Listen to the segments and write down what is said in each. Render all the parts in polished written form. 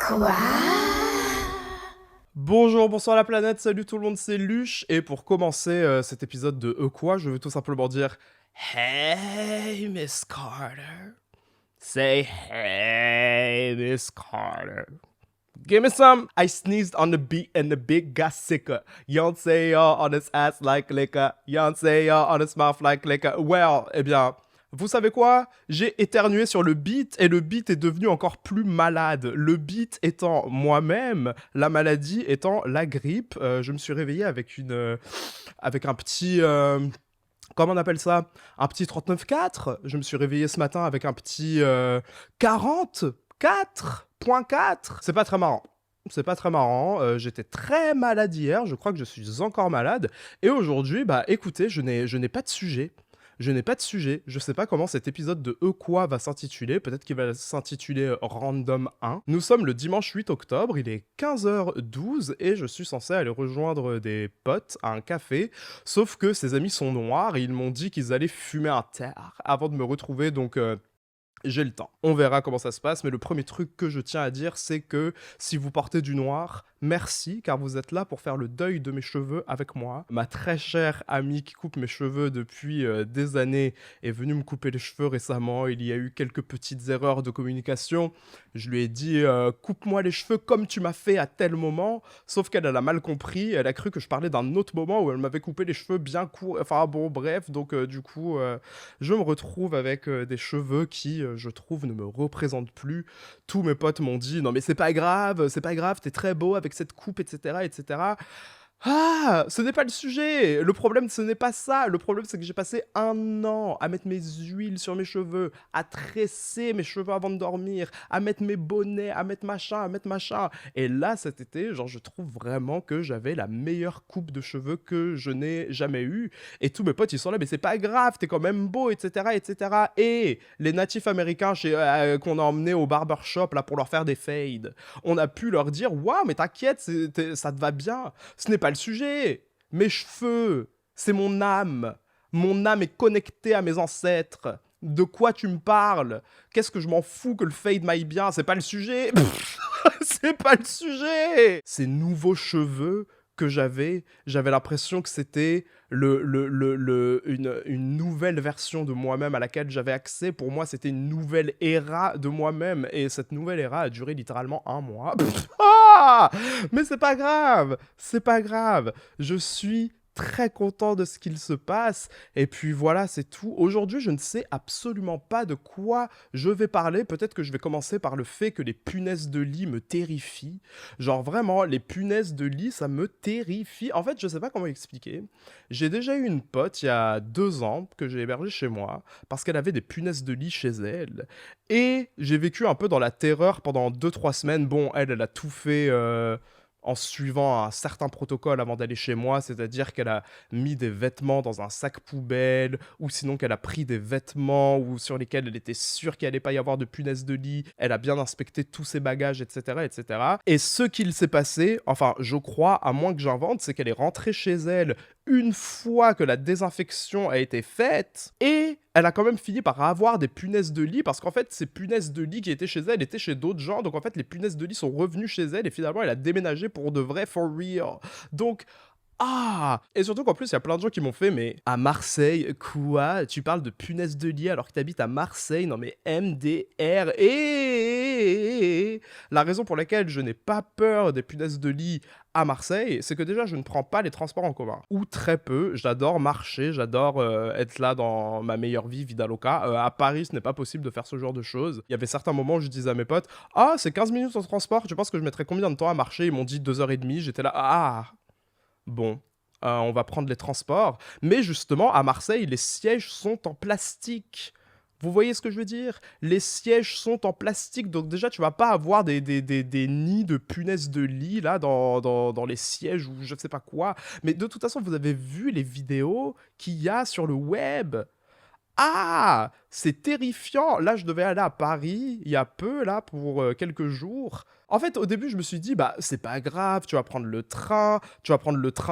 Quoi? Bonjour, bonsoir la planète, salut tout le monde, c'est Luche. Et pour commencer cet épisode de Quoi, je veux tout simplement dire Hey Miss Carter. Say hey Miss Carter. Give me some. I sneezed on the beat and the big got sicker. Y'all on his ass like liquor. Y'all on his mouth like liquor. Well, eh bien, vous savez quoi? J'ai éternué sur le beat et le beat est devenu encore plus malade. Le beat étant moi-même, la maladie étant la grippe. Je me suis réveillé avec avec un petit, comment on appelle ça? Un petit 39.4. Je me suis réveillé ce matin avec un petit 44.4. C'est pas très marrant. C'est pas très marrant. J'étais très malade hier. Je crois que je suis encore malade. Et aujourd'hui, bah écoutez, je n'ai pas de sujet. Je n'ai pas de sujet. Je sais pas comment cet épisode de Quoi va s'intituler. Peut-être qu'il va s'intituler Random 1. Nous sommes le dimanche 8 octobre. Il est 15h12 et je suis censé aller rejoindre des potes à un café. Sauf que ces amis sont noirs et ils m'ont dit qu'ils allaient fumer un terre avant de me retrouver. Donc j'ai le temps. On verra comment ça se passe, mais le premier truc que je tiens à dire, c'est que si vous portez du noir, merci, car vous êtes là pour faire le deuil de mes cheveux avec moi. Ma très chère amie qui coupe mes cheveux depuis des années est venue me couper les cheveux récemment. Il y a eu quelques petites erreurs de communication. Je lui ai dit coupe-moi les cheveux comme tu m'as fait à tel moment, sauf qu'elle a mal compris. Elle a cru que je parlais d'un autre moment où elle m'avait coupé les cheveux bien courts. Enfin bon, bref, donc du coup, je me retrouve avec des cheveux qui, je trouve, ne me représentent plus. Tous mes potes m'ont dit non mais c'est pas grave, t'es très beau avec cette coupe, etc., etc. Ah, ce n'est pas le sujet. Le problème, ce n'est pas ça. Le problème, c'est que j'ai passé un an à mettre mes huiles sur mes cheveux, à tresser mes cheveux avant de dormir, à mettre mes bonnets, à mettre machin, à mettre machin. Et là, cet été, genre, je trouve vraiment que j'avais la meilleure coupe de cheveux que je n'ai jamais eue. Et tous mes potes, ils sont là, mais c'est pas grave, t'es quand même beau, etc., etc. Et les natifs américains qu'on a emmenés au barbershop là pour leur faire des fades, on a pu leur dire, waouh, mais t'inquiète, ça te va bien. Ce n'est pas le sujet. Mes cheveux, c'est mon âme. Mon âme est connectée à mes ancêtres. De quoi tu me parles? Qu'est-ce que je m'en fous que le fade m'aille bien? C'est pas le sujet. C'est pas le sujet. Ces nouveaux cheveux que j'avais l'impression que c'était une nouvelle version de moi-même à laquelle j'avais accès. Pour moi, c'était une nouvelle ère de moi-même. Et cette nouvelle ère a duré littéralement un mois. Ah, mais c'est pas grave. C'est pas grave. Je suis très content de ce qu'il se passe. Et puis voilà, c'est tout. Aujourd'hui, je ne sais absolument pas de quoi je vais parler. Peut-être que je vais commencer par le fait que les punaises de lit me terrifient. Genre vraiment, les punaises de lit, ça me terrifie. En fait, je sais pas comment expliquer. J'ai déjà eu une pote il y a 2 ans que j'ai hébergée chez moi parce qu'elle avait des punaises de lit chez elle. Et j'ai vécu un peu dans la terreur pendant 2-3 semaines. Bon, elle a tout fait en suivant un certain protocole avant d'aller chez moi, c'est-à-dire qu'elle a mis des vêtements dans un sac poubelle, ou sinon qu'elle a pris des vêtements sur lesquels elle était sûre qu'il n'allait pas y avoir de punaises de lit, elle a bien inspecté tous ses bagages, etc., etc. Et ce qu'il s'est passé, enfin, je crois, à moins que j'invente, c'est qu'elle est rentrée chez elle une fois que la désinfection a été faite, et elle a quand même fini par avoir des punaises de lit, parce qu'en fait, ces punaises de lit qui étaient chez elle étaient chez d'autres gens, donc en fait, les punaises de lit sont revenues chez elle, et finalement, elle a déménagé pour de vrai, for real. Donc, ah! Et surtout qu'en plus, il y a plein de gens qui m'ont fait, mais à Marseille, quoi? Tu parles de punaises de lit alors que t'habites à Marseille? Non mais MDR. Et la raison pour laquelle je n'ai pas peur des punaises de lit à Marseille, c'est que déjà, je ne prends pas les transports en commun. Ou très peu. J'adore marcher, j'adore être là dans ma meilleure vie, vida loca. À Paris, ce n'est pas possible de faire ce genre de choses. Il y avait certains moments où je disais à mes potes, ah, c'est 15 minutes en transport, tu penses que je mettrais combien de temps à marcher? Ils m'ont dit 2h30. J'étais là, ah! Bon, on va prendre les transports. Mais justement, à Marseille, les sièges sont en plastique. Vous voyez ce que je veux dire? Les sièges sont en plastique, donc déjà, tu vas pas avoir des nids de punaises de lit, là, dans les sièges ou je sais pas quoi. Mais de toute façon, vous avez vu les vidéos qu'il y a sur le web. Ah! C'est terrifiant! Là, je devais aller à Paris, il y a peu, là, pour quelques jours. En fait, au début, je me suis dit, bah, c'est pas grave, tu vas prendre le train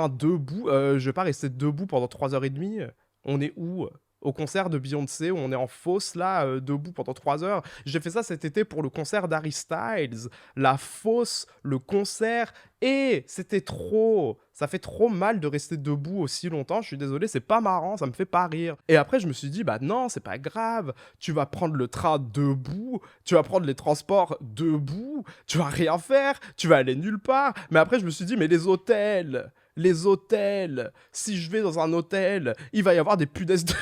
debout. Je vais pas rester debout pendant 3h30. On est où? au concert de Beyoncé où on est en fosse là, debout pendant 3 heures. J'ai fait ça cet été pour le concert d'Harry Styles. La fosse, le concert et c'était trop. Ça fait trop mal de rester debout aussi longtemps. Je suis désolé, c'est pas marrant, ça me fait pas rire. Et après, je me suis dit, bah non, c'est pas grave. Tu vas prendre le train debout, tu vas prendre les transports debout, tu vas rien faire, tu vas aller nulle part. Mais après, je me suis dit, mais les hôtels, si je vais dans un hôtel, il va y avoir des punaises de...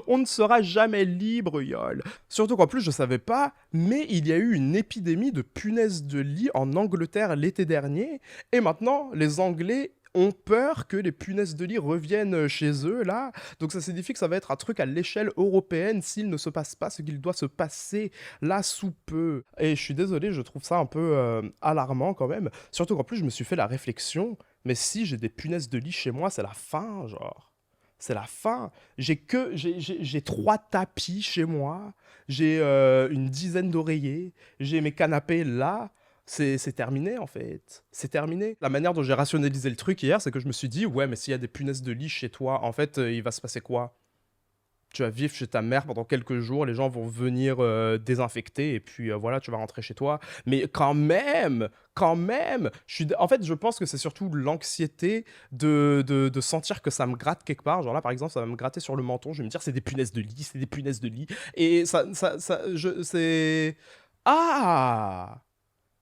On ne sera jamais libre, yol. Surtout qu'en plus, je savais pas, mais il y a eu une épidémie de punaises de lit en Angleterre l'été dernier, et maintenant, les Anglais ont peur que les punaises de lit reviennent chez eux, là. Donc ça signifie que ça va être un truc à l'échelle européenne s'il ne se passe pas ce qu'il doit se passer là sous peu. Et je suis désolé, je trouve ça un peu alarmant quand même. Surtout qu'en plus, je me suis fait la réflexion, mais si j'ai des punaises de lit chez moi, c'est la fin, genre. C'est la fin. J'ai 3 tapis chez moi. J'ai une dizaine d'oreillers. J'ai mes canapés là. C'est terminé en fait. C'est terminé. La manière dont j'ai rationalisé le truc hier, c'est que je me suis dit, ouais, mais s'il y a des punaises de lit chez toi, en fait, il va se passer quoi? Tu vas vivre chez ta mère pendant quelques jours, les gens vont venir désinfecter, et puis voilà, tu vas rentrer chez toi. Mais quand même, en fait, je pense que c'est surtout l'anxiété de sentir que ça me gratte quelque part. Genre là, par exemple, ça va me gratter sur le menton, je vais me dire, c'est des punaises de lit, c'est des punaises de lit. Et c'est... Ah!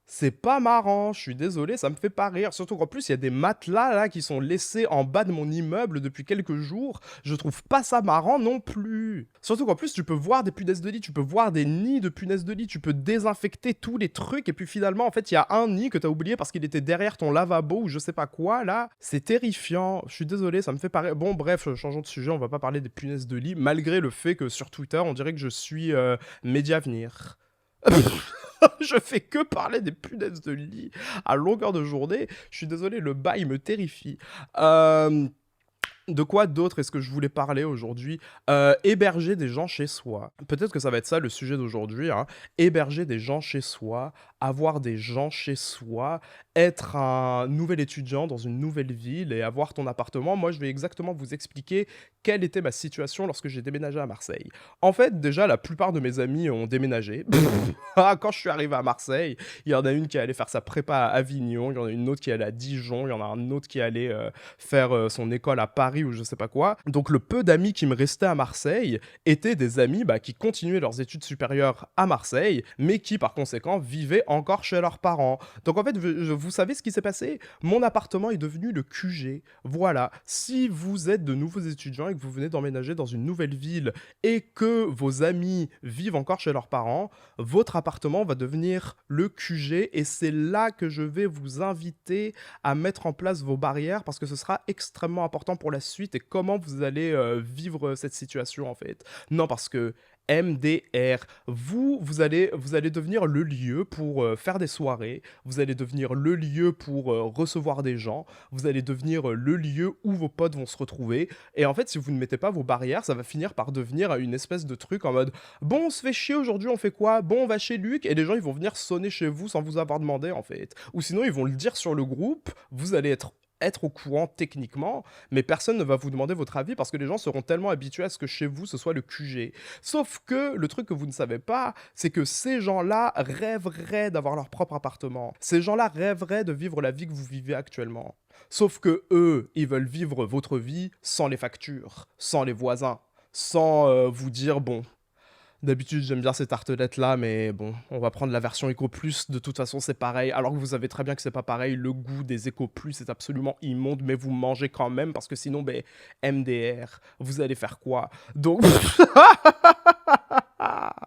C'est pas marrant, je suis désolé, ça me fait pas rire. Surtout qu'en plus, il y a des matelas là qui sont laissés en bas de mon immeuble depuis quelques jours. Je trouve pas ça marrant non plus. Surtout qu'en plus, tu peux voir des punaises de lit, tu peux voir des nids de punaises de lit, tu peux désinfecter tous les trucs. Et puis finalement, en fait, il y a un nid que t'as oublié parce qu'il était derrière ton lavabo ou je sais pas quoi là. C'est terrifiant. Je suis désolé, ça me fait pas rire. Bon, bref, changeons de sujet, on va pas parler des punaises de lit, malgré le fait que sur Twitter, on dirait que je suis Médiavenir. Je fais que parler des punaises de lit à longueur de journée. Je suis désolé, le bail me terrifie. De quoi d'autre est-ce que je voulais parler aujourd'hui? Héberger des gens chez soi. Peut-être que ça va être ça le sujet d'aujourd'hui, hein. Héberger des gens chez soi, avoir des gens chez soi, être un nouvel étudiant dans une nouvelle ville et avoir ton appartement. Moi, je vais exactement vous expliquer quelle était ma situation lorsque j'ai déménagé à Marseille. En fait, déjà, la plupart de mes amis ont déménagé. Quand je suis arrivé à Marseille, il y en a une qui allait faire sa prépa à Avignon, il y en a une autre qui allait à Dijon, il y en a un autre qui allait faire son école à Paris ou je sais pas quoi. Donc le peu d'amis qui me restaient à Marseille étaient des amis qui continuaient leurs études supérieures à Marseille, mais qui par conséquent vivaient encore chez leurs parents. Donc en fait, vous savez ce qui s'est passé? Mon appartement est devenu le QG. Voilà, si vous êtes de nouveaux étudiants et que vous venez d'emménager dans une nouvelle ville et que vos amis vivent encore chez leurs parents, votre appartement va devenir le QG et c'est là que je vais vous inviter à mettre en place vos barrières parce que ce sera extrêmement important pour la suite et comment vous allez vivre cette situation en fait. Non, parce que MDR, vous allez devenir le lieu pour faire des soirées, vous allez devenir le lieu pour recevoir des gens, vous allez devenir le lieu où vos potes vont se retrouver. Et en fait, si vous ne mettez pas vos barrières, ça va finir par devenir une espèce de truc en mode « Bon, on se fait chier aujourd'hui, on fait quoi? Bon, on va chez Luc » et les gens, ils vont venir sonner chez vous sans vous avoir demandé, en fait. Ou sinon, ils vont le dire sur le groupe, vous allez être au courant techniquement, mais personne ne va vous demander votre avis parce que les gens seront tellement habitués à ce que chez vous, ce soit le QG. Sauf que le truc que vous ne savez pas, c'est que ces gens-là rêveraient d'avoir leur propre appartement. Ces gens-là rêveraient de vivre la vie que vous vivez actuellement. Sauf que eux, ils veulent vivre votre vie sans les factures, sans les voisins, sans vous dire, bon, d'habitude, j'aime bien ces tartelettes-là, mais bon, on va prendre la version Eco Plus. De toute façon, c'est pareil. Alors que vous savez très bien que c'est pas pareil. Le goût des Eco Plus est absolument immonde, mais vous mangez quand même parce que sinon, ben, MDR, vous allez faire quoi? Donc...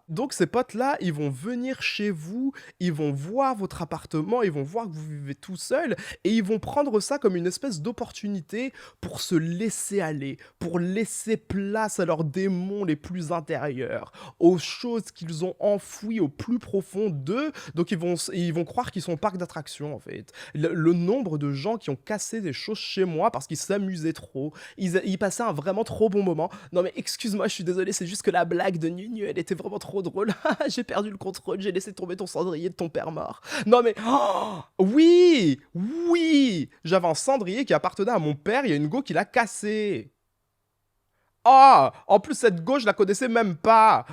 Donc ces potes-là, ils vont venir chez vous, ils vont voir votre appartement, ils vont voir que vous vivez tout seul, et ils vont prendre ça comme une espèce d'opportunité pour se laisser aller, pour laisser place à leurs démons les plus intérieurs, aux choses qu'ils ont enfouies au plus profond d'eux. Donc ils vont croire qu'ils sont au parc d'attractions en fait. Le nombre de gens qui ont cassé des choses chez moi parce qu'ils s'amusaient trop, ils passaient un vraiment trop bon moment. Non mais excuse-moi, je suis désolé, c'est juste que la blague de Nunu, elle était vraiment trop drôle. J'ai perdu le contrôle, j'ai laissé tomber ton cendrier de ton père mort. Non mais... Oh, oui! Oui! J'avais un cendrier qui appartenait à mon père, il y a une go qui l'a cassé. Oh! En plus, cette go, je la connaissais même pas.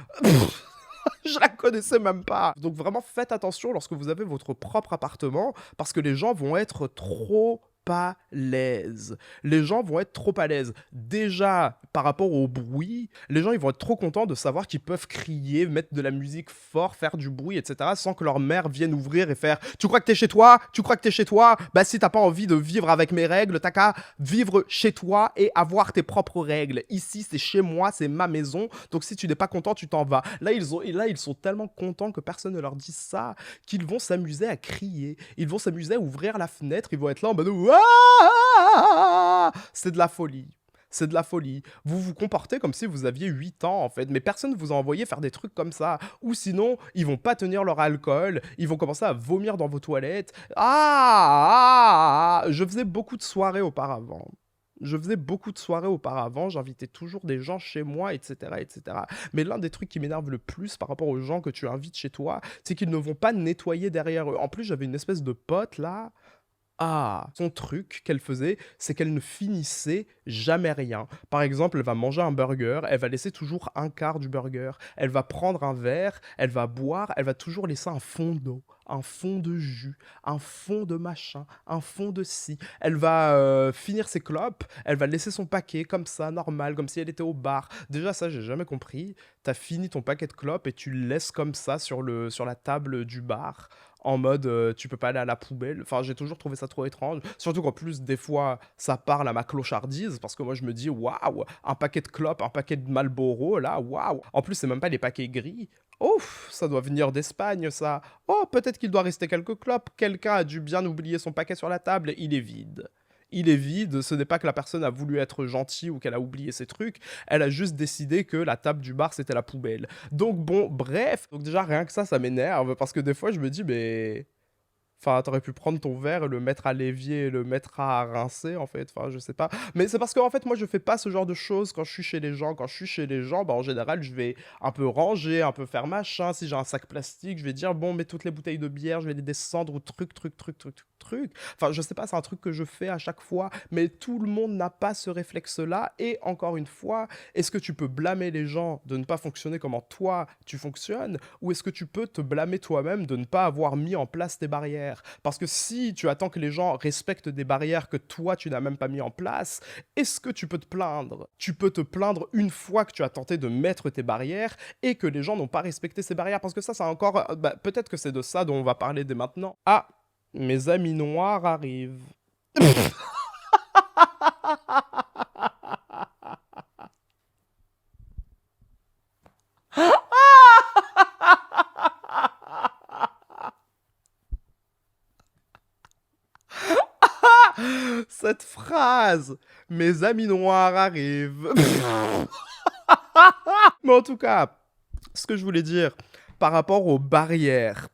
Je la connaissais même pas. Donc vraiment, faites attention lorsque vous avez votre propre appartement, parce que les gens vont être trop à l'aise. Les gens vont être trop à l'aise. Déjà, par rapport au bruit, les gens ils vont être trop contents de savoir qu'ils peuvent crier, mettre de la musique fort, faire du bruit, etc. sans que leur mère vienne ouvrir et faire « Tu crois que t'es chez toi? Tu crois que t'es chez toi? Bah si t'as pas envie de vivre avec mes règles, t'as qu'à vivre chez toi et avoir tes propres règles. Ici, c'est chez moi, c'est ma maison. Donc si tu n'es pas content, tu t'en vas. » Là, ils sont tellement contents que personne ne leur dit ça, qu'ils vont s'amuser à crier. Ils vont s'amuser à ouvrir la fenêtre. Ils vont être là en mode c'est de la folie. C'est de la folie. Vous vous comportez comme si vous aviez 8 ans, en fait. Mais personne ne vous a envoyé faire des trucs comme ça. Ou sinon, ils vont pas tenir leur alcool. Ils vont commencer à vomir dans vos toilettes. Je faisais beaucoup de soirées auparavant. J'invitais toujours des gens chez moi, etc., etc. Mais l'un des trucs qui m'énerve le plus par rapport aux gens que tu invites chez toi, c'est qu'ils ne vont pas nettoyer derrière eux. En plus, j'avais une espèce de pote là. Son truc qu'elle faisait, c'est qu'elle ne finissait jamais rien. Par exemple, elle va manger un burger, elle va laisser toujours un quart du burger. Elle va prendre un verre, elle va boire, elle va toujours laisser un fond d'eau, un fond de jus, un fond de machin, un fond de ci. Elle va finir ses clopes, elle va laisser son paquet comme ça, normal, comme si elle était au bar. Déjà, ça, j'ai jamais compris. T'as fini ton paquet de clopes et tu le laisses comme ça sur la table du bar en mode tu peux pas aller à la poubelle. Enfin, j'ai toujours trouvé ça trop étrange. Surtout qu'en plus, des fois, ça parle à ma clochardise parce que moi, je me dis waouh, un paquet de clopes, un paquet de Marlboro, là, waouh. En plus, c'est même pas les paquets gris. Ouf, ça doit venir d'Espagne, ça. Oh, peut-être qu'il doit rester quelques clopes. Quelqu'un a dû bien oublier son paquet sur la table, il est vide. Il est vide, ce n'est pas que la personne a voulu être gentille ou qu'elle a oublié ses trucs, elle a juste décidé que la table du bar c'était la poubelle. Donc bon, bref, donc déjà rien que ça m'énerve parce que des fois je me dis mais enfin, t'aurais pu prendre ton verre et le mettre à l'évier et le mettre à rincer, en fait. Enfin, je sais pas. Mais c'est parce qu'en fait, moi, je fais pas ce genre de choses quand je suis chez les gens. Quand je suis chez les gens, bah, en général, je vais un peu ranger, un peu faire machin. Si j'ai un sac plastique, je vais dire, bon, mets toutes les bouteilles de bière, je vais les descendre ou truc. Enfin, je sais pas, c'est un truc que je fais à chaque fois. Mais tout le monde n'a pas ce réflexe-là. Et encore une fois, est-ce que tu peux blâmer les gens de ne pas fonctionner comment toi, tu fonctionnes? Ou est-ce que tu peux te blâmer toi-même de ne pas avoir mis en place tes barrières? Parce que si tu attends que les gens respectent des barrières que toi, tu n'as même pas mis en place, est-ce que tu peux te plaindre? Tu peux te plaindre une fois que tu as tenté de mettre tes barrières et que les gens n'ont pas respecté ces barrières. Parce que ça, c'est encore... peut-être que c'est de ça dont on va parler dès maintenant. Ah, mes amis noirs arrivent. Cette phrase, mes amis noirs arrivent. Mais en tout cas, ce que je voulais dire par rapport aux barrières,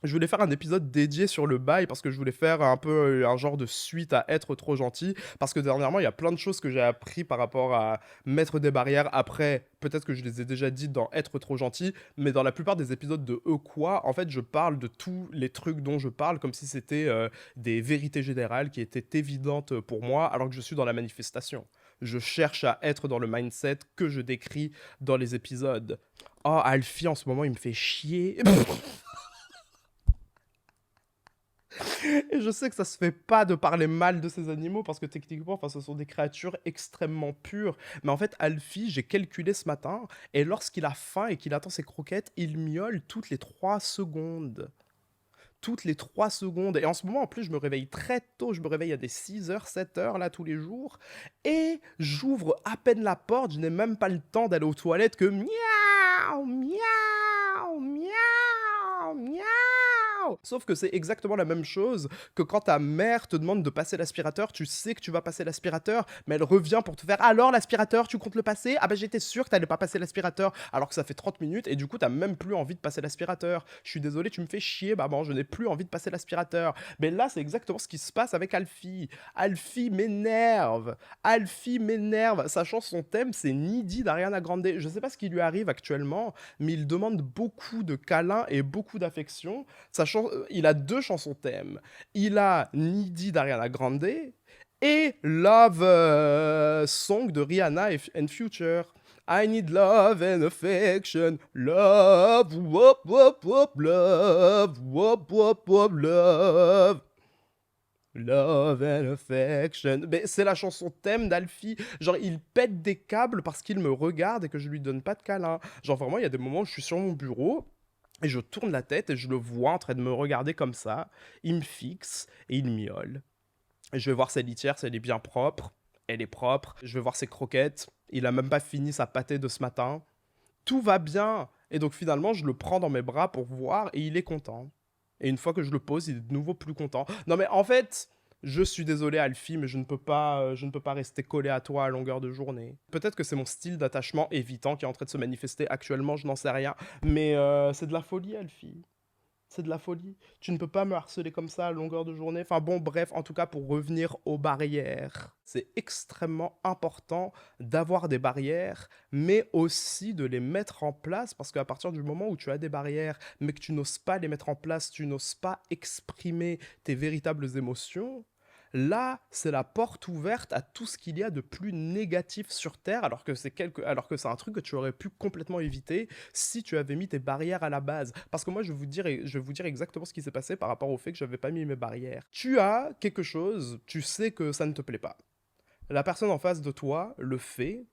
je voulais faire un épisode dédié sur le bail parce que je voulais faire un peu un genre de suite à être trop gentil. Parce que dernièrement, il y a plein de choses que j'ai appris par rapport à mettre des barrières. Après, peut-être que je les ai déjà dites dans être trop gentil, mais dans la plupart des épisodes de quoi, en fait, je parle de tous les trucs dont je parle comme si c'était des vérités générales qui étaient évidentes pour moi alors que je suis dans la manifestation. Je cherche à être dans le mindset que je décris dans les épisodes. Oh, Alfie, en ce moment, il me fait chier. Et je sais que ça se fait pas de parler mal de ces animaux parce que techniquement, enfin, ce sont des créatures extrêmement pures. Mais en fait, Alfie, j'ai calculé ce matin, et lorsqu'il a faim et qu'il attend ses croquettes, il miaule toutes les 3 secondes. Toutes les 3 secondes. Et en ce moment, en plus, je me réveille très tôt. Je me réveille à des 6h, 7h, là, tous les jours. Et j'ouvre à peine la porte. Je n'ai même pas le temps d'aller aux toilettes que miaou, miaou, miaou, miaou. Sauf que c'est exactement la même chose que quand ta mère te demande de passer l'aspirateur, tu sais que tu vas passer l'aspirateur, mais elle revient pour te faire alors l'aspirateur, tu comptes le passer? Ah bah j'étais sûr que t'allais pas passer l'aspirateur, alors que ça fait 30 minutes et du coup t'as même plus envie de passer l'aspirateur. Je suis désolé, tu me fais chier, maman, je n'ai plus envie de passer l'aspirateur. Mais là, c'est exactement ce qui se passe avec Alfie. Alfie m'énerve. Alfie m'énerve. Sachant son thème, c'est Needy d'Ariana Grande. Je sais pas ce qui lui arrive actuellement, mais il demande beaucoup de câlins et beaucoup d'affection. Sachant, il a 2 chansons thèmes. Il a Needy d'Ariana Grande Et Love Song de Rihanna and Future. I need love and affection. Love, wop, wop, wop, love, wop, wop, wop, love. Love and affection. Mais c'est la chanson thème d'Alfie. Genre, il pète des câbles parce qu'il me regarde et que je lui donne pas de câlin. Genre, vraiment, il y a des moments où je suis sur mon bureau et je tourne la tête et je le vois en train de me regarder comme ça. Il me fixe et il miaule. Et je vais voir sa litière si elle est bien propre. Elle est propre. Je vais voir ses croquettes. Il a même pas fini sa pâtée de ce matin. Tout va bien. Et donc finalement, je le prends dans mes bras pour voir et il est content. Et une fois que je le pose, il est de nouveau plus content. Non mais en fait, je suis désolé Alfie, mais je ne peux pas rester collé à toi à longueur de journée. Peut-être que c'est mon style d'attachement évitant qui est en train de se manifester actuellement, je n'en sais rien. Mais c'est de la folie Alfie. C'est de la folie. Tu ne peux pas me harceler comme ça à longueur de journée. Enfin bon, bref, en tout cas, pour revenir aux barrières, c'est extrêmement important d'avoir des barrières, mais aussi de les mettre en place, parce qu'à partir du moment où tu as des barrières, mais que tu n'oses pas les mettre en place, tu n'oses pas exprimer tes véritables émotions, là, c'est la porte ouverte à tout ce qu'il y a de plus négatif sur Terre, alors que c'est un truc que tu aurais pu complètement éviter si tu avais mis tes barrières à la base. Parce que moi, je vais vous dire exactement ce qui s'est passé par rapport au fait que j'avais pas mis mes barrières. Tu as quelque chose, tu sais que ça ne te plaît pas. La personne en face de toi le fait,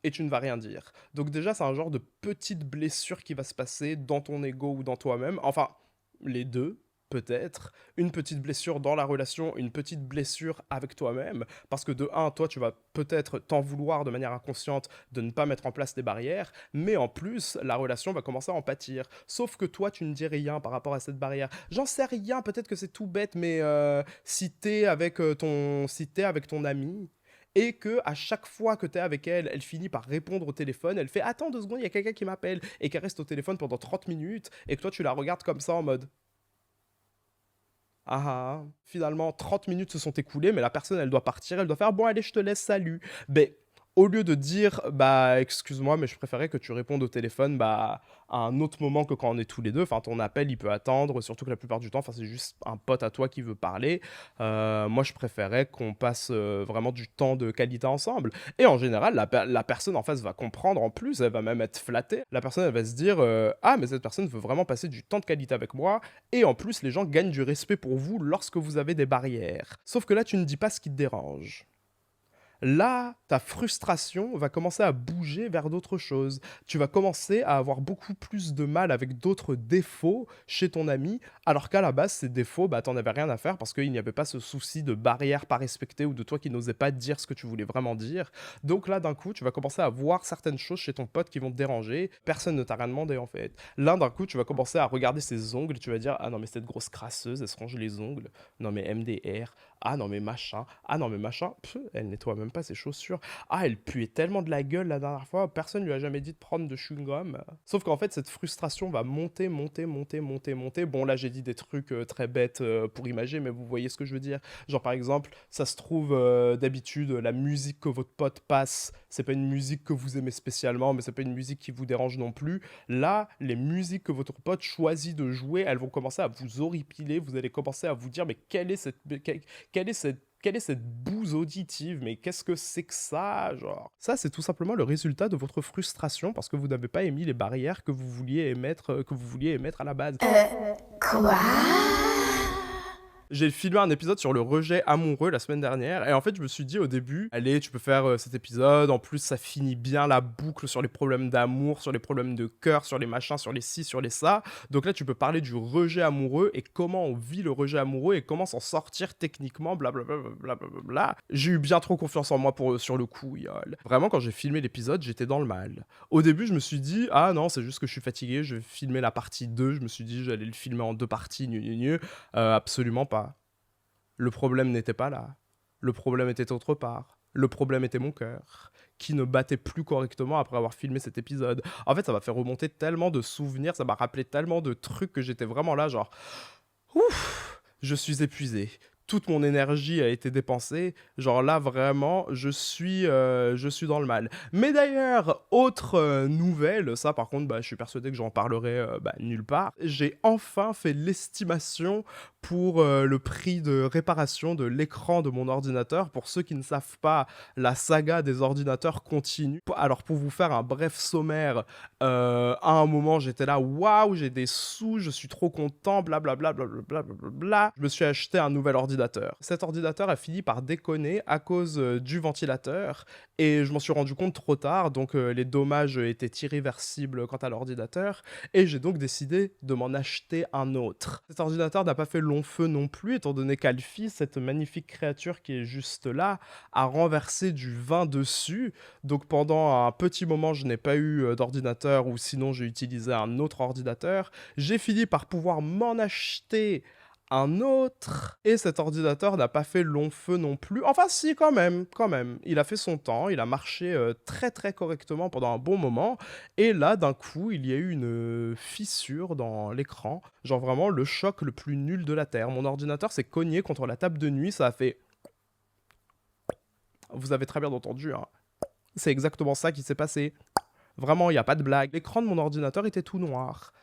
et tu ne vas rien dire. Donc déjà, c'est un genre de petite blessure qui va se passer dans ton ego ou dans toi-même. Enfin, les deux, peut-être. Une petite blessure dans la relation, une petite blessure avec toi-même. Parce que de un, toi, tu vas peut-être t'en vouloir de manière inconsciente de ne pas mettre en place des barrières, mais en plus, la relation va commencer à en pâtir. Sauf que toi, tu ne dis rien par rapport à cette barrière. J'en sais rien, peut-être que c'est tout bête, mais si t'es avec ton ami, et que à chaque fois que tu es avec elle, elle finit par répondre au téléphone, elle fait «Attends 2 secondes, il y a quelqu'un qui m'appelle», et qu'elle reste au téléphone pendant 30 minutes, et que toi tu la regardes comme ça en mode «Ah ah, finalement 30 minutes se sont écoulées, mais la personne elle doit partir, elle doit faire «Bon allez, je te laisse, salut». Ben, au lieu de dire «Bah excuse-moi, mais je préférais que tu répondes au téléphone bah, à un autre moment que quand on est tous les deux, enfin ton appel il peut attendre, surtout que la plupart du temps, enfin, c'est juste un pote à toi qui veut parler, moi je préférais qu'on passe vraiment du temps de qualité ensemble». Et en général, la personne en face va comprendre en plus, elle va même être flattée. La personne elle va se dire «Ah mais cette personne veut vraiment passer du temps de qualité avec moi», et en plus les gens gagnent du respect pour vous lorsque vous avez des barrières. Sauf que là tu ne dis pas ce qui te dérange. Là, ta frustration va commencer à bouger vers d'autres choses. Tu vas commencer à avoir beaucoup plus de mal avec d'autres défauts chez ton ami, alors qu'à la base, ces défauts, bah, t'en avais rien à faire parce qu'il n'y avait pas ce souci de barrière pas respectée ou de toi qui n'osais pas dire ce que tu voulais vraiment dire. Donc là, d'un coup, tu vas commencer à voir certaines choses chez ton pote qui vont te déranger. Personne ne t'a rien demandé en fait. Là, d'un coup, tu vas commencer à regarder ses ongles et tu vas dire «Ah non, mais cette grosse crasseuse, elle se range les ongles. Non, mais MDR. Ah non, mais machin. Ah non, mais machin. Pff, elle nettoie même pas ses chaussures. Ah, elle puait tellement de la gueule la dernière fois. Personne lui a jamais dit de prendre de chewing-gum. Sauf qu'en fait, cette frustration va monter, monter, monter, monter, monter. Bon, là, j'ai dit des trucs très bêtes pour imager, mais vous voyez ce que je veux dire. Genre, par exemple, ça se trouve, d'habitude, la musique que votre pote passe, c'est pas une musique que vous aimez spécialement, mais c'est pas une musique qui vous dérange non plus. Là, les musiques que votre pote choisit de jouer, elles vont commencer à vous horripiler. Vous allez commencer à vous dire, mais quelle est cette bouse auditive? Mais qu'est-ce que c'est que ça, genre? Ça, c'est tout simplement le résultat de votre frustration parce que vous n'avez pas émis les barrières que vous vouliez émettre à la base. Quoi? J'ai filmé un épisode sur le rejet amoureux la semaine dernière et en fait je me suis dit au début allez tu peux faire cet épisode, en plus ça finit bien la boucle sur les problèmes d'amour, sur les problèmes de cœur, sur les machins, sur les ci, sur les ça, donc là tu peux parler du rejet amoureux et comment on vit le rejet amoureux et comment s'en sortir techniquement, blablabla. Blablabla. J'ai eu bien trop confiance en moi sur le coup, yol. Vraiment quand j'ai filmé l'épisode j'étais dans le mal. Au début je me suis dit ah non c'est juste que je suis fatigué, je vais filmer la partie 2, je me suis dit j'allais le filmer en 2 parties, absolument pas. Le problème n'était pas là. Le problème était autre part. Le problème était mon cœur, qui ne battait plus correctement après avoir filmé cet épisode. En fait, ça m'a fait remonter tellement de souvenirs, ça m'a rappelé tellement de trucs que j'étais vraiment là, genre... Ouf, je suis épuisé. Toute mon énergie a été dépensée. Genre là, vraiment, je suis dans le mal. Mais d'ailleurs, autre nouvelle, ça par contre, bah, je suis persuadé que j'en parlerai nulle part. J'ai enfin fait l'estimation pour le prix de réparation de l'écran de mon ordinateur. Pour ceux qui ne savent pas, la saga des ordinateurs continue. Alors pour vous faire un bref sommaire, à un moment j'étais là, waouh, j'ai des sous, je suis trop content, blablabla, blablabla, blablabla. Je me suis acheté un nouvel ordinateur. Cet ordinateur a fini par déconner à cause du ventilateur et je m'en suis rendu compte trop tard, donc les dommages étaient irréversibles quant à l'ordinateur et j'ai donc décidé de m'en acheter un autre. Cet ordinateur n'a pas fait long feu non plus, étant donné qu'Alfie, cette magnifique créature qui est juste là, a renversé du vin dessus. Donc pendant un petit moment, je n'ai pas eu d'ordinateur ou sinon j'ai utilisé un autre ordinateur. J'ai fini par pouvoir m'en acheter un autre. Et cet ordinateur n'a pas fait long feu non plus. Enfin si, quand même. Il a fait son temps, il a marché très très correctement pendant un bon moment. Et là, d'un coup, il y a eu une fissure dans l'écran. Genre vraiment le choc le plus nul de la Terre. Mon ordinateur s'est cogné contre la table de nuit, ça a fait... Vous avez très bien entendu, hein. C'est exactement ça qui s'est passé. Vraiment, il n'y a pas de blague. L'écran de mon ordinateur était tout noir.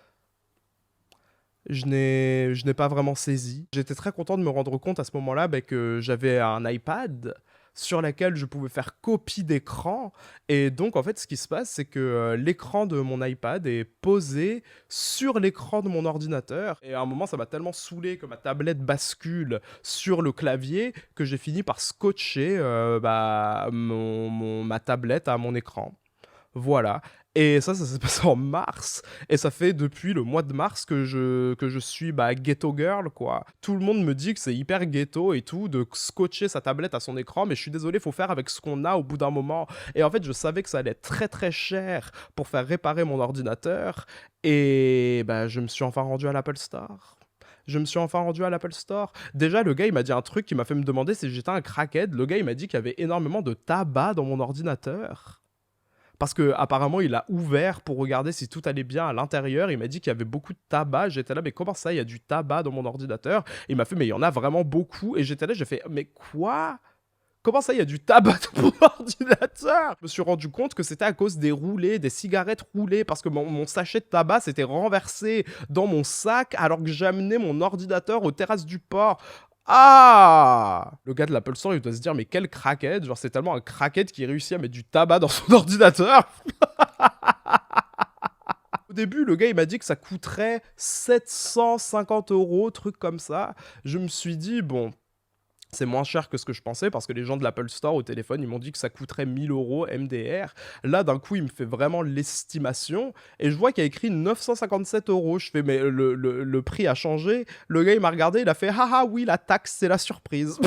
Je n'ai pas vraiment saisi. J'étais très content de me rendre compte à ce moment-là que j'avais un iPad sur lequel je pouvais faire copie d'écran. Et donc, en fait, ce qui se passe, c'est que l'écran de mon iPad est posé sur l'écran de mon ordinateur. Et à un moment, ça m'a tellement saoulé que ma tablette bascule sur le clavier que j'ai fini par scotcher ma tablette à mon écran. Voilà. Et ça s'est passé en mars. Et ça fait depuis le mois de mars que je suis ghetto girl, quoi. Tout le monde me dit que c'est hyper ghetto et tout, de scotcher sa tablette à son écran, mais je suis désolé, faut faire avec ce qu'on a au bout d'un moment. Et en fait, je savais que ça allait être très très cher pour faire réparer mon ordinateur. Et je me suis enfin rendu à l'Apple Store. Déjà, le gars, il m'a dit un truc qui m'a fait me demander si j'étais un crackhead. Le gars, il m'a dit qu'il y avait énormément de tabac dans mon ordinateur. Parce que apparemment il a ouvert pour regarder si tout allait bien à l'intérieur. Il m'a dit qu'il y avait beaucoup de tabac. J'étais là, mais comment ça, il y a du tabac dans mon ordinateur? Il m'a fait, mais il y en a vraiment beaucoup. Et j'étais là, j'ai fait, mais quoi? Comment ça, il y a du tabac dans mon ordinateur? Je me suis rendu compte que c'était à cause des roulés, des cigarettes roulées, parce que mon sachet de tabac s'était renversé dans mon sac alors que j'amenais mon ordinateur aux terrasses du port. Ah! Le gars de l'Apple Store, il doit se dire, mais quel crackhead! Genre, c'est tellement un crackhead qui réussit à mettre du tabac dans son ordinateur. Au début, le gars, il m'a dit que ça coûterait 750 €, truc comme ça. Je me suis dit, bon... C'est moins cher que ce que je pensais parce que les gens de l'Apple Store au téléphone, ils m'ont dit que ça coûterait 1000 € MDR. Là, d'un coup, il me fait vraiment l'estimation et je vois qu'il y a écrit 957 €. Je fais, mais le prix a changé. Le gars, il m'a regardé, il a fait, haha, oui, la taxe, c'est la surprise.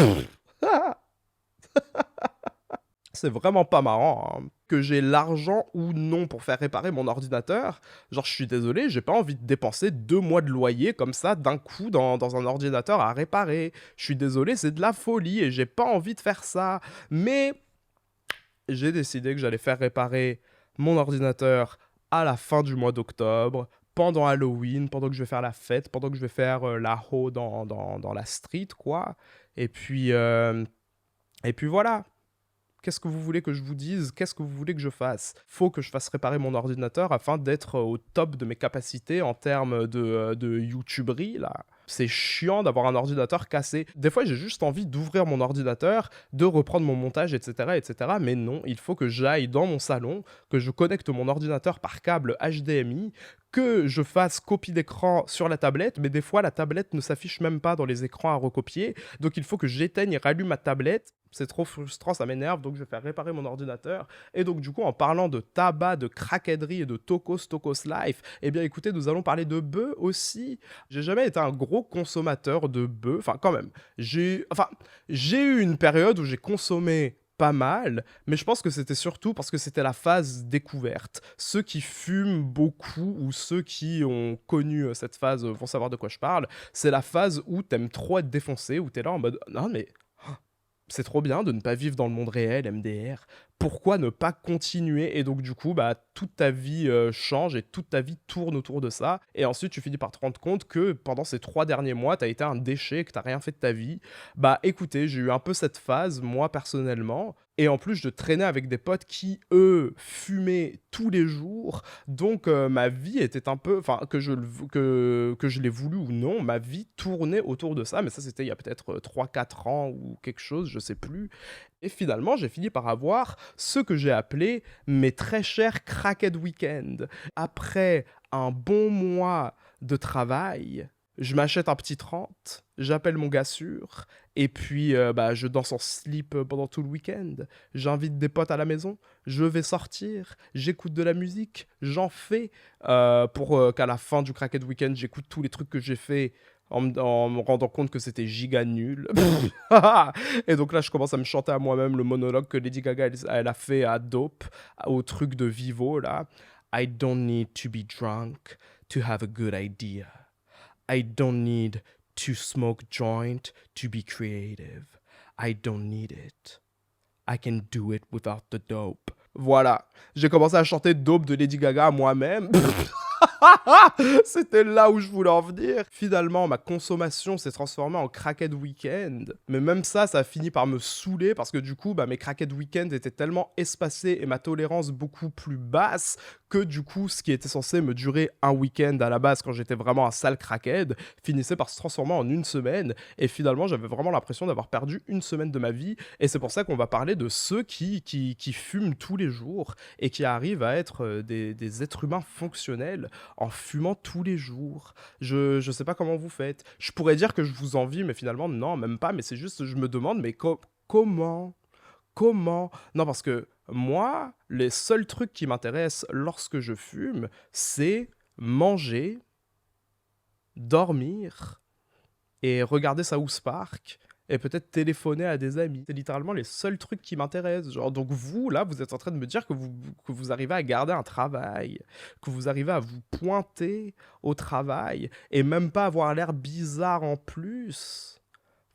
C'est vraiment pas marrant, hein. Que j'ai l'argent ou non pour faire réparer mon ordinateur, genre je suis désolé, j'ai pas envie de dépenser 2 mois de loyer comme ça d'un coup dans un ordinateur à réparer. Je suis désolé, c'est de la folie et j'ai pas envie de faire ça. Mais j'ai décidé que j'allais faire réparer mon ordinateur à la fin du mois d'octobre, pendant Halloween, pendant que je vais faire la fête, pendant que je vais faire la ho dans la street, quoi. Et puis voilà. Qu'est-ce que vous voulez que je vous dise? Qu'est-ce que vous voulez que je fasse? Faut que je fasse réparer mon ordinateur afin d'être au top de mes capacités en termes de YouTuberie, là. C'est chiant d'avoir un ordinateur cassé. Des fois, j'ai juste envie d'ouvrir mon ordinateur, de reprendre mon montage, etc., etc. Mais non, il faut que j'aille dans mon salon, que je connecte mon ordinateur par câble HDMI, que je fasse copie d'écran sur la tablette, mais des fois, la tablette ne s'affiche même pas dans les écrans à recopier. Donc, il faut que j'éteigne et rallume ma tablette. C'est trop frustrant, ça m'énerve, donc je vais faire réparer mon ordinateur. Et donc du coup, en parlant de tabac, de crackaderie et de Tokos Life, eh bien écoutez, nous allons parler de bœufs aussi. J'ai jamais été un gros consommateur de bœufs, enfin quand même. J'ai eu une période où j'ai consommé pas mal, mais je pense que c'était surtout parce que c'était la phase découverte. Ceux qui fument beaucoup ou ceux qui ont connu cette phase vont savoir de quoi je parle. C'est la phase où t'aimes trop être défoncé, où t'es là en mode « Non mais... » C'est trop bien de ne pas vivre dans le monde réel, MDR. pourquoi ne pas continuer? Et donc du coup, bah, toute ta vie, change et toute ta vie tourne autour de ça et ensuite tu finis par te rendre compte que pendant ces 3 derniers mois, tu as été un déchet, que tu as rien fait de ta vie. Bah, écoutez, j'ai eu un peu cette phase, moi, personnellement et en plus, je traînais avec des potes qui, eux, fumaient tous les jours donc ma vie était un peu enfin, que je l'ai voulu ou non, ma vie tournait autour de ça mais ça, c'était il y a peut-être, 3-4 ans ou quelque chose, je sais plus et finalement, j'ai fini par avoir ce que j'ai appelé mes très chers cracked week-ends. Après un bon mois de travail, je m'achète un petit 30, j'appelle mon gars sûr, et puis bah, je danse en slip pendant tout le week-end. J'invite des potes à la maison, je vais sortir, j'écoute de la musique, j'en fais pour qu'à la fin du cracked week-end, j'écoute tous les trucs que j'ai fait en me rendant compte que c'était giga nul. Et donc là, je commence à me chanter à moi-même le monologue que Lady Gaga, elle a fait à Dope, au truc de Vivo, là. I don't need to be drunk to have a good idea. I don't need to smoke joint to be creative. I don't need it. I can do it without the dope. Voilà. J'ai commencé à chanter Dope de Lady Gaga à moi-même. C'était là où je voulais en venir. Finalement, ma consommation s'est transformée en cracked week-end. Mais même ça, ça a fini par me saouler parce que du coup, bah, mes cracked week-end étaient tellement espacés et ma tolérance beaucoup plus basse que du coup, ce qui était censé me durer un week-end à la base quand j'étais vraiment un sale crackhead finissait par se transformer en une semaine. Et finalement, j'avais vraiment l'impression d'avoir perdu une semaine de ma vie. Et c'est pour ça qu'on va parler de ceux qui fument tous les jours et qui arrivent à être des êtres humains fonctionnels en fumant tous les jours. Je sais pas comment vous faites. Je pourrais dire que je vous envie, mais finalement, non, même pas. Mais c'est juste, je me demande, mais comment Comment? Non, parce que moi, les seuls trucs qui m'intéressent lorsque je fume, c'est manger, dormir et regarder South Park et peut-être téléphoner à des amis. C'est littéralement les seuls trucs qui m'intéressent. Genre, donc vous, là, vous êtes en train de me dire que vous arrivez à garder un travail, que vous arrivez à vous pointer au travail et même pas avoir l'air bizarre en plus.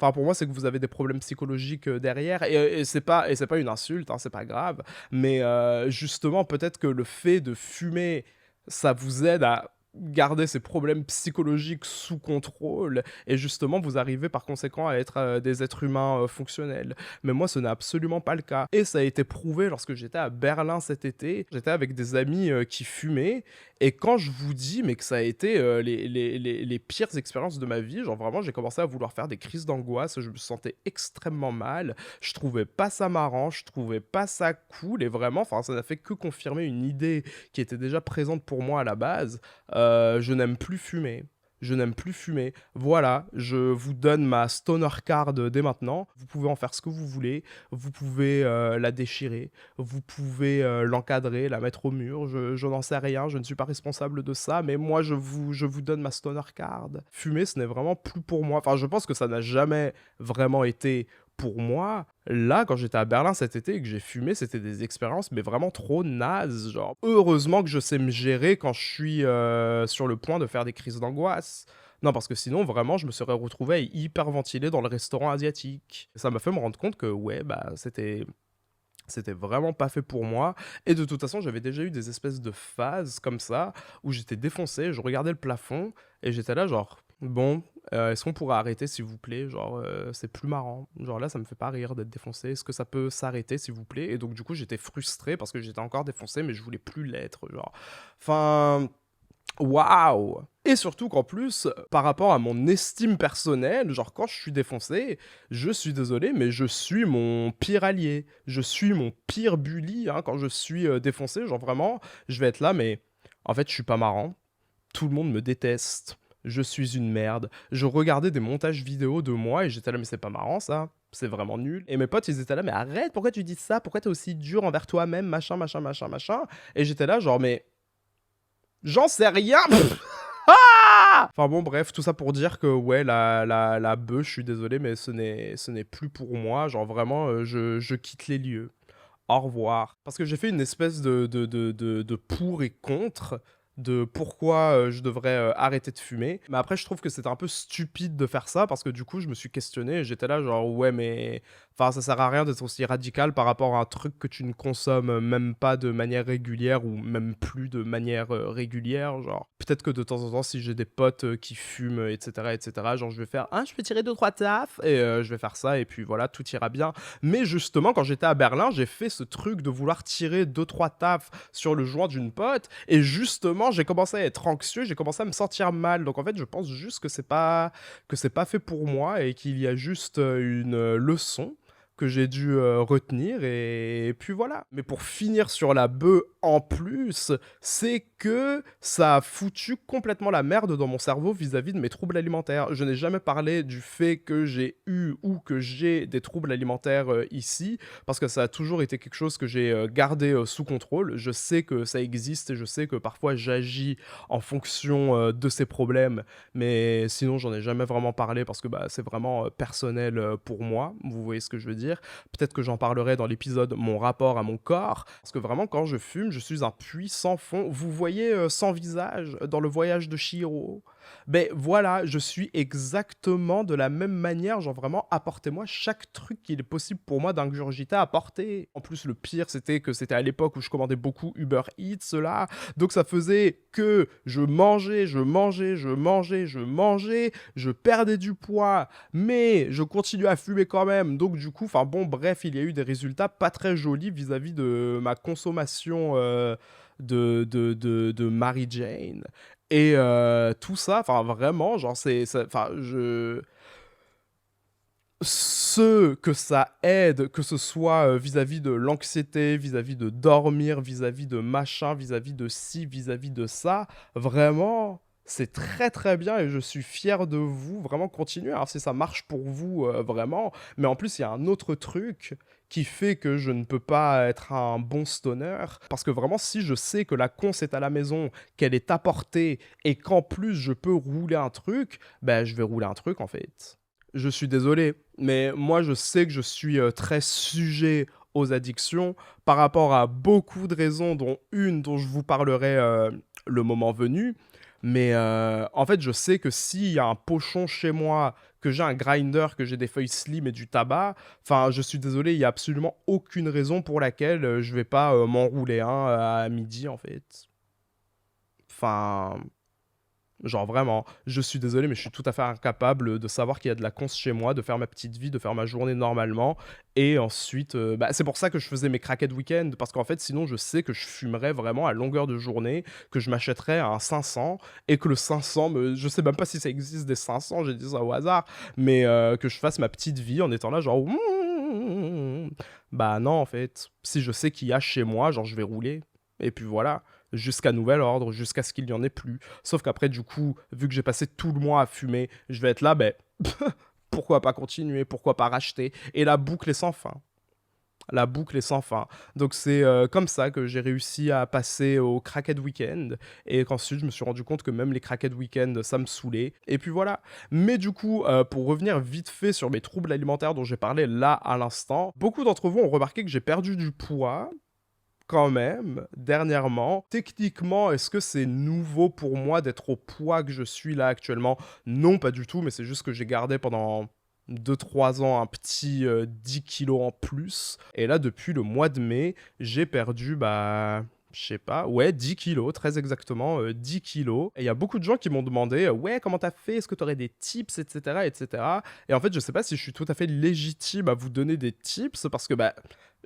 Enfin, pour moi, c'est que vous avez des problèmes psychologiques derrière. Et c'est pas une insulte, hein, c'est pas grave. Mais justement, peut-être que le fait de fumer, ça vous aide à garder ces problèmes psychologiques sous contrôle. Et justement, vous arrivez par conséquent à être des êtres humains fonctionnels. Mais moi, ce n'est absolument pas le cas. Et ça a été prouvé lorsque j'étais à Berlin cet été. J'étais avec des amis qui fumaient. Et quand je vous dis mais que ça a été les pires expériences de ma vie, genre vraiment j'ai commencé à vouloir faire des crises d'angoisse, je me sentais extrêmement mal, je trouvais pas ça marrant, je trouvais pas ça cool et vraiment, enfin ça n'a fait que confirmer une idée qui était déjà présente pour moi à la base, je n'aime plus fumer. Je n'aime plus fumer. Voilà, je vous donne ma stoner card dès maintenant. Vous pouvez en faire ce que vous voulez. Vous pouvez la déchirer. Vous pouvez l'encadrer, la mettre au mur. Je n'en sais rien. Je ne suis pas responsable de ça. Mais moi, je vous donne ma stoner card. Fumer, ce n'est vraiment plus pour moi. Enfin, je pense que ça n'a jamais vraiment été pour moi. Là, quand j'étais à Berlin cet été et que j'ai fumé, c'était des expériences, mais vraiment trop nazes. Genre, heureusement que je sais me gérer quand je suis sur le point de faire des crises d'angoisse. Non, parce que sinon, vraiment, je me serais retrouvé à hyperventiler dans le restaurant asiatique. Ça m'a fait me rendre compte que, ouais, bah, c'était vraiment pas fait pour moi. Et de toute façon, j'avais déjà eu des espèces de phases comme ça, où j'étais défoncé, je regardais le plafond, et j'étais là genre, bon, est-ce qu'on pourrait arrêter s'il vous plaît? Genre, c'est plus marrant. Genre là, ça me fait pas rire d'être défoncé. Est-ce que ça peut s'arrêter s'il vous plaît? Et donc du coup, j'étais frustré parce que j'étais encore défoncé, mais je voulais plus l'être. Genre, enfin, waouh! Et surtout qu'en plus, par rapport à mon estime personnelle, genre quand je suis défoncé, je suis désolé, mais je suis mon pire allié. Je suis mon pire bully hein, quand je suis défoncé. Genre vraiment, je vais être là, mais en fait, je suis pas marrant. Tout le monde me déteste. Je suis une merde. Je regardais des montages vidéo de moi et j'étais là, mais c'est pas marrant ça. C'est vraiment nul. Et mes potes, ils étaient là, mais arrête, pourquoi tu dis ça? Pourquoi t'es aussi dur envers toi-même? Machin, machin, machin, machin. Et j'étais là, genre, mais j'en sais rien. Enfin bon, bref, tout ça pour dire que ouais, la bœuf, je suis désolé, mais ce n'est plus pour moi. Genre vraiment, je quitte les lieux. Au revoir. Parce que j'ai fait une espèce de pour et contre de pourquoi je devrais arrêter de fumer. Mais après, je trouve que c'était un peu stupide de faire ça parce que du coup, je me suis questionné et j'étais là genre ouais mais enfin ça sert à rien d'être aussi radical par rapport à un truc que tu ne consommes même pas de manière régulière ou même plus de manière régulière. Genre peut-être que de temps en temps si j'ai des potes qui fument etc., genre je vais faire je peux tirer deux trois tafs et je vais faire ça et puis voilà tout ira bien. Mais justement quand j'étais à Berlin j'ai fait ce truc de vouloir tirer deux trois tafs sur le joint d'une pote et justement j'ai commencé à être anxieux, j'ai commencé à me sentir mal. Donc en fait je pense juste que c'est pas fait pour moi et qu'il y a juste une leçon que j'ai dû retenir et puis voilà. Mais pour finir sur la bœuf en plus, c'est que ça a foutu complètement la merde dans mon cerveau vis-à-vis de mes troubles alimentaires. Je n'ai jamais parlé du fait que j'ai eu ou que j'ai des troubles alimentaires ici, parce que ça a toujours été quelque chose que j'ai gardé sous contrôle. Je sais que ça existe et je sais que parfois j'agis en fonction de ces problèmes, mais sinon j'en ai jamais vraiment parlé parce que bah, c'est vraiment personnel pour moi, vous voyez ce que je veux dire. Peut-être que j'en parlerai dans l'épisode mon rapport à mon corps, parce que vraiment quand je fume, je suis un puits sans fond. Vous voyez Sans Visage dans Le Voyage de Chihiro? Ben voilà, je suis exactement de la même manière, genre vraiment apportez-moi chaque truc qu'il est possible pour moi d'ingurgiter à apporter. En plus le pire c'était que c'était à l'époque où je commandais beaucoup Uber Eats là, donc ça faisait que je mangeais, je perdais du poids, mais je continuais à fumer quand même. Donc du coup, enfin bon, bref, il y a eu des résultats pas très jolis vis-à-vis de ma consommation de Mary Jane. Et tout ça, enfin vraiment, genre enfin je ce que ça aide, que ce soit vis-à-vis de l'anxiété, vis-à-vis de dormir, vis-à-vis de machin, vis-à-vis de ci, vis-à-vis de ça, vraiment, c'est très très bien et je suis fier de vous. Vraiment, continuez. Alors, si ça marche pour vous, vraiment. Mais en plus, il y a un autre truc qui fait que je ne peux pas être un bon stoner. Parce que vraiment, si je sais que la conce est à la maison, qu'elle est apportée et qu'en plus je peux rouler un truc, ben je vais rouler un truc en fait. Je suis désolé, mais moi je sais que je suis très sujet aux addictions par rapport à beaucoup de raisons, dont une dont je vous parlerai le moment venu. Mais en fait, je sais que s'il y a un pochon chez moi, que j'ai un grinder, que j'ai des feuilles slim et du tabac, enfin, je suis désolé, il n'y a absolument aucune raison pour laquelle je vais pas m'enrouler un à midi, en fait. Enfin, genre vraiment, je suis désolé, mais je suis tout à fait incapable de savoir qu'il y a de la conce chez moi, de faire ma petite vie, de faire ma journée normalement. Et ensuite, bah, c'est pour ça que je faisais mes craquettes week-end, parce qu'en fait, sinon, je sais que je fumerais vraiment à longueur de journée, que je m'achèterais un 500, et que le 500, je sais même pas si ça existe des 500, j'ai dit ça au hasard, mais que je fasse ma petite vie en étant là, genre... Bah non, en fait, si je sais qu'il y a chez moi, genre je vais rouler. Et puis voilà, jusqu'à nouvel ordre, jusqu'à ce qu'il n'y en ait plus. Sauf qu'après, du coup, vu que j'ai passé tout le mois à fumer, je vais être là, ben, pourquoi pas continuer, pourquoi pas racheter. Et la boucle est sans fin. La boucle est sans fin. Donc c'est comme ça que j'ai réussi à passer au crackhead week-end et qu'ensuite je me suis rendu compte que même les crackhead week-end ça me saoulait. Et puis voilà. Mais du coup, pour revenir vite fait sur mes troubles alimentaires dont j'ai parlé là à l'instant, beaucoup d'entre vous ont remarqué que j'ai perdu du poids quand même, dernièrement. Techniquement, est-ce que c'est nouveau pour moi d'être au poids que je suis là actuellement? Non, pas du tout, mais c'est juste que j'ai gardé pendant 2-3 ans un petit 10 kilos en plus. Et là, depuis le mois de mai, j'ai perdu, bah... Je sais pas, ouais, 10 kilos, très exactement, 10 kilos. Et il y a beaucoup de gens qui m'ont demandé, ouais, comment t'as fait? Est-ce que t'aurais des tips, etc., etc. Et en fait, je sais pas si je suis tout à fait légitime à vous donner des tips, parce que, bah,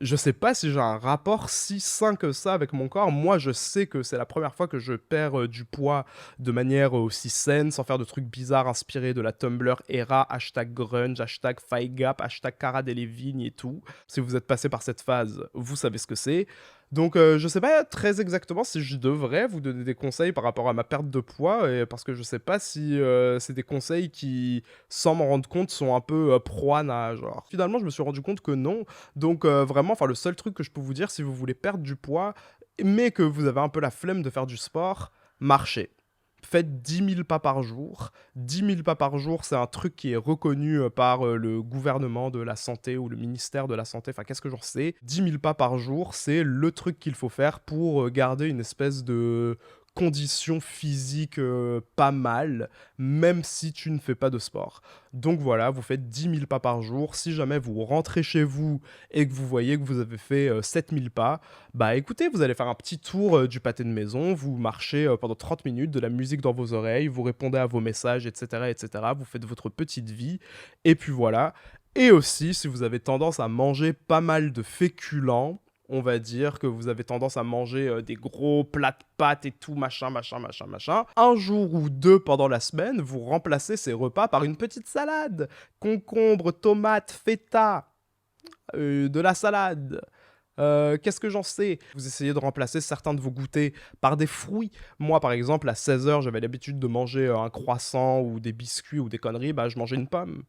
je sais pas si j'ai un rapport si sain que ça avec mon corps. Moi, je sais que c'est la première fois que je perds du poids de manière aussi saine, sans faire de trucs bizarres inspirés de la Tumblr era, hashtag grunge, hashtag gap, hashtag Cara Delevingne et tout. Si vous êtes passé par cette phase, vous savez ce que c'est. Donc, je sais pas très exactement si je devrais vous donner des conseils par rapport à ma perte de poids, parce que je sais pas si c'est des conseils qui, sans m'en rendre compte, sont un peu pro-ana, genre. Finalement, je me suis rendu compte que non. Donc, vraiment, enfin, le seul truc que je peux vous dire, si vous voulez perdre du poids, mais que vous avez un peu la flemme de faire du sport, marchez. Faites 10 000 pas par jour. 10 000 pas par jour, c'est un truc qui est reconnu par le gouvernement de la santé ou le ministère de la santé, enfin qu'est-ce que j'en sais. 10 000 pas par jour, c'est le truc qu'il faut faire pour garder une espèce de condition physique pas mal, même si tu ne fais pas de sport. Donc voilà, vous faites 10 000 pas par jour. Si jamais vous rentrez chez vous et que vous voyez que vous avez fait 7 000 pas, bah écoutez, vous allez faire un petit tour du pâté de maison, vous marchez pendant 30 minutes, de la musique dans vos oreilles, vous répondez à vos messages, etc., etc. Vous faites votre petite vie, et puis voilà. Et aussi, si vous avez tendance à manger pas mal de féculents, on va dire que vous avez tendance à manger des gros plats de pâtes et tout, machin, machin, machin, machin. Un jour ou deux pendant la semaine, vous remplacez ces repas par une petite salade. Concombre, tomate, feta, de la salade. Qu'est-ce que j'en sais? Vous essayez de remplacer certains de vos goûters par des fruits. Moi, par exemple, à 16h, j'avais l'habitude de manger un croissant ou des biscuits ou des conneries, bah je mangeais une pomme.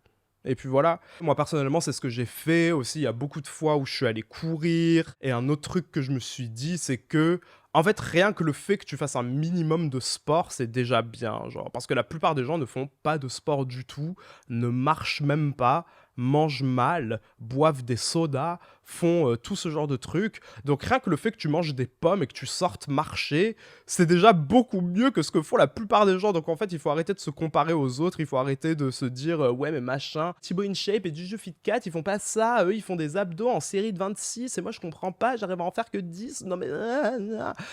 Et puis voilà. Moi, personnellement, c'est ce que j'ai fait aussi. Il y a beaucoup de fois où je suis allé courir. Et un autre truc que je me suis dit, c'est que, en fait, rien que le fait que tu fasses un minimum de sport, c'est déjà bien. Genre, parce que la plupart des gens ne font pas de sport du tout, ne marchent même pas, mangent mal, boivent des sodas, font tout ce genre de trucs. Donc rien que le fait que tu manges des pommes et que tu sortes marcher, c'est déjà beaucoup mieux que ce que font la plupart des gens. Donc en fait, il faut arrêter de se comparer aux autres, il faut arrêter de se dire ouais mais machin, Thibaut InShape et Juju Fit 4, ils font pas ça, eux ils font des abdos en série de 26 et moi je comprends pas, j'arrive à en faire que 10. Non mais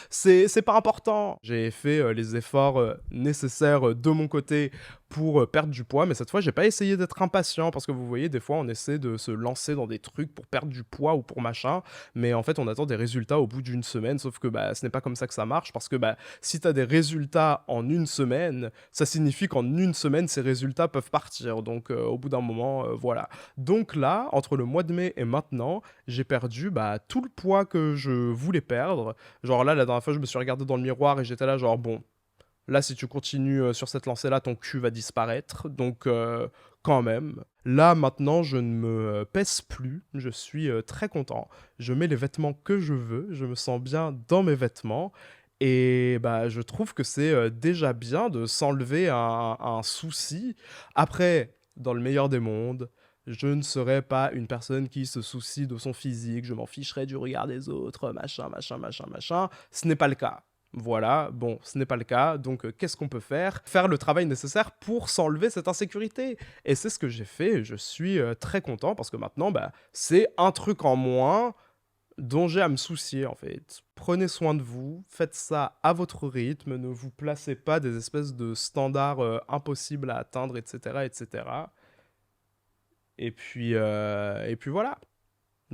c'est pas important. J'ai fait les efforts nécessaires de mon côté pour perdre du poids, mais cette fois j'ai pas essayé d'être impatient parce que vous voyez, des fois on essaie de se lancer dans des trucs pour perdre du poids ou pour machin, mais en fait on attend des résultats au bout d'une semaine, sauf que bah ce n'est pas comme ça que ça marche, parce que bah si t'as des résultats en une semaine, ça signifie qu'en une semaine ces résultats peuvent partir, donc au bout d'un moment voilà. Donc là, entre le mois de mai et maintenant, j'ai perdu bah tout le poids que je voulais perdre. Genre là, la dernière fois je me suis regardé dans le miroir et j'étais là genre bon, là, si tu continues sur cette lancée-là, ton cul va disparaître. Donc, quand même. Là, maintenant, je ne me pèse plus. Je suis très content. Je mets les vêtements que je veux. Je me sens bien dans mes vêtements. Et bah, je trouve que c'est déjà bien de s'enlever un souci. Après, dans le meilleur des mondes, je ne serais pas une personne qui se soucie de son physique. Je m'en ficherais du regard des autres, machin, machin, machin, machin. Ce n'est pas le cas. Voilà, bon, ce n'est pas le cas, donc qu'est-ce qu'on peut faire? Faire le travail nécessaire pour s'enlever cette insécurité. Et c'est ce que j'ai fait, et je suis très content, parce que maintenant, bah, c'est un truc en moins dont j'ai à me soucier, en fait. Prenez soin de vous, faites ça à votre rythme, ne vous placez pas des espèces de standards impossibles à atteindre, etc., etc. Et puis voilà.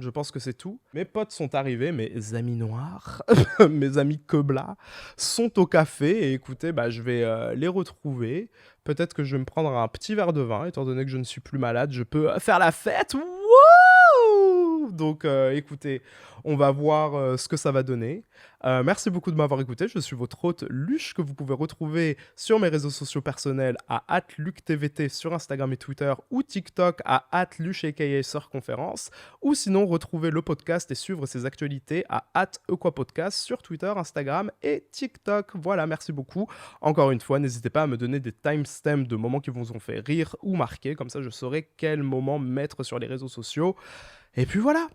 Je pense que c'est tout. Mes potes sont arrivés, mes amis noirs, mes amis Kobla, sont au café et écoutez, bah, je vais les retrouver. Peut-être que je vais me prendre un petit verre de vin, étant donné que je ne suis plus malade, je peux faire la fête. Wouh! Donc écoutez, on va voir ce que ça va donner. Merci beaucoup de m'avoir écouté. Je suis votre hôte Luche, que vous pouvez retrouver sur mes réseaux sociaux personnels à @luctvt sur Instagram et Twitter, ou TikTok à @luche aka Surconférence, ou sinon retrouver le podcast et suivre ses actualités à @equapodcast sur Twitter, Instagram et TikTok. Voilà, merci beaucoup. Encore une fois, n'hésitez pas à me donner des timestamps de moments qui vous ont fait rire ou marquer, comme ça je saurai quel moment mettre sur les réseaux sociaux. Et puis voilà.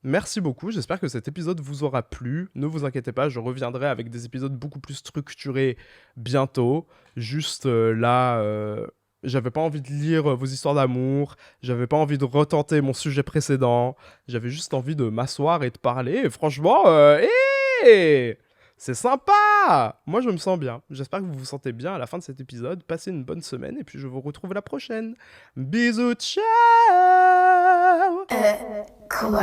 Merci beaucoup, j'espère que cet épisode vous aura plu. Ne vous inquiétez pas, je reviendrai avec des épisodes beaucoup plus structurés bientôt. Juste là, j'avais pas envie de lire vos histoires d'amour, j'avais pas envie de retenter mon sujet précédent, j'avais juste envie de m'asseoir et de parler. Et franchement, c'est sympa! Moi, je me sens bien. J'espère que vous vous sentez bien à la fin de cet épisode. Passez une bonne semaine et puis je vous retrouve la prochaine. Bisous, ciao! Quoi?